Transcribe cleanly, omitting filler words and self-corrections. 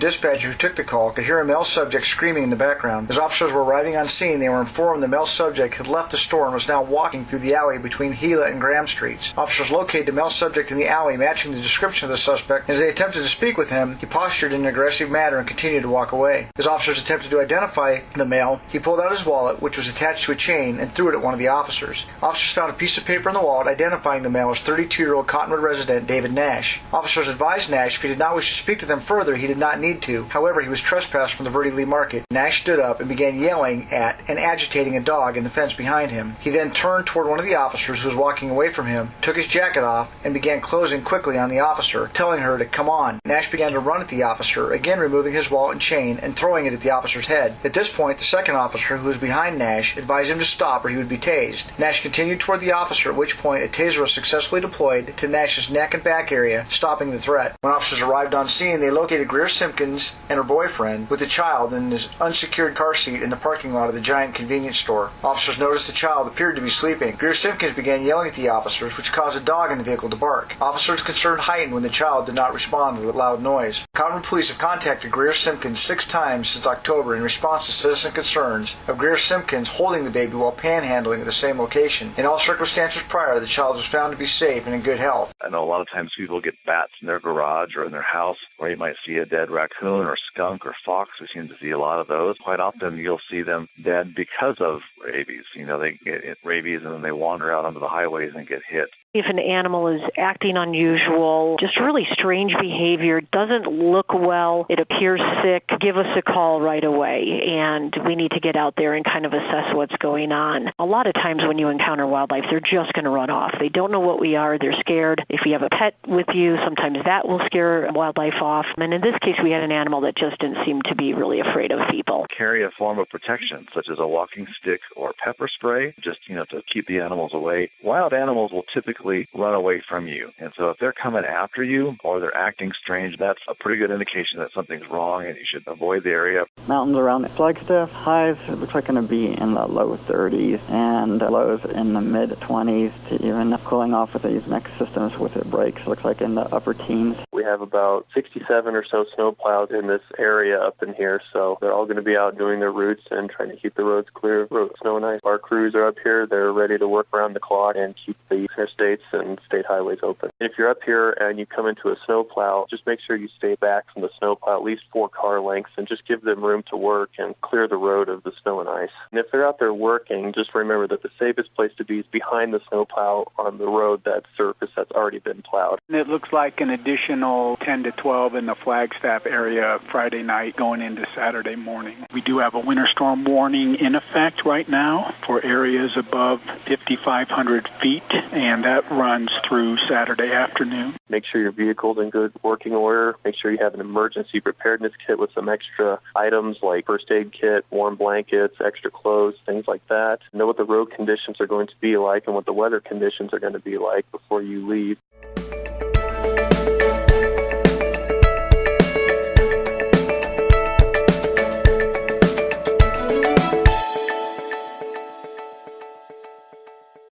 dispatcher who took the call could hear a male subject screaming in the background. As officers were arriving on scene, they were informed the male subject had left the store and was now walking through the alley between Gila and Graham Streets. Officers located the male subject in the alley, matching the description of the suspect. As they attempted to speak with him, he postured in an aggressive manner and continued to walk away. As officers attempted to identify the male, he pulled out his wallet, which was attached to a chain, and threw it at one of the officers. Officers found a piece of paper in the wallet identifying the male as 32-year-old Cottonwood resident David Nash. Officers advised Nash if he did not wish to speak to them further, he did not need to. However, he was trespassed from the Verde Lee Market. Nash stood up and began yelling at and agitating a dog in the fence behind him. He then turned toward one of the officers who was walking away from him, took his jacket off, and began closing quickly on the officer, telling her to come on. Nash began to run at the officer, again removing his wallet and chain and throwing it at the officer's head. At this point, the second officer, who was behind Nash, advised him to stop or he would be tased. Nash continued toward the officer, at which point a taser was successfully deployed to Nash's neck and back area, stopping the threat. When officers arrived on scene, they located Greer Simpkins and her boyfriend with the child in his unsecured car seat in the parking lot of the Giant convenience store. Officers noticed the child appeared to be sleeping. Greer Simpkins began yelling at the officers, which caused a dog in the vehicle to bark. Officers' concern heightened when the child did not respond to the loud noise. Cottonwood police have contacted Greer Simpkins 6 times since October in response to citizen concerns of Greer Simpkins holding the baby while panhandling at the same location. In all circumstances prior, the child was found to be safe and in good health. I know a lot of times people get bats in their garage or in their house, or you might see a dead raccoon or skunk or fox. We seem to see a lot of those. Quite often you'll see them dead because of rabies. They get rabies and then they wander out onto the highways and get hit. If an animal is acting unusual, just really strange behavior, doesn't look well, it appears sick, give us a call right away, and we need to get out there and kind of assess what's going on. A lot of times when you encounter wildlife, they're just going to run off. They don't know what we are. They're scared. If you have a pet with you, sometimes that will scare wildlife off. And in this case, we had an animal that just didn't seem to be really afraid of people. Carry a form of protection, such as a walking stick or pepper spray, just to keep the animals away. Wild animals will typically run away from you. And so if they're coming after you or they're acting strange, that's a pretty good indication that something's wrong and you should avoid the area. Mountains around Flagstaff, highs, it looks like going to be in the low 30s and lows in the mid 20s to even cooling off with these mech systems with their brakes. It looks like in the upper teens. We have about 67 or so snowplows in this area up in here, so they're all going to be out doing their routes and trying to keep the roads clear of snow and ice. Our crews are up here. They're ready to work around the clock and keep the interstates and state highways open. If you're up here and you come into a snowplow, just make sure you stay back from the snowplow at least 4 car lengths and just give them room to work and clear the road of the snow and ice. And if they're out there working, just remember that the safest place to be is behind the snowplow on the road, that surface that's already been plowed. It looks like an additional 10 to 12 in the Flagstaff area Friday night going into Saturday morning. We do have a winter storm warning in effect right now for areas above 5,500 feet, and that runs through Saturday afternoon. Make sure your vehicle's in good working order. Make sure you have an emergency preparedness kit with some extra items like first aid kit, warm blankets, extra clothes, things like that. Know what the road conditions are going to be like and what the weather conditions are going to be like before you leave.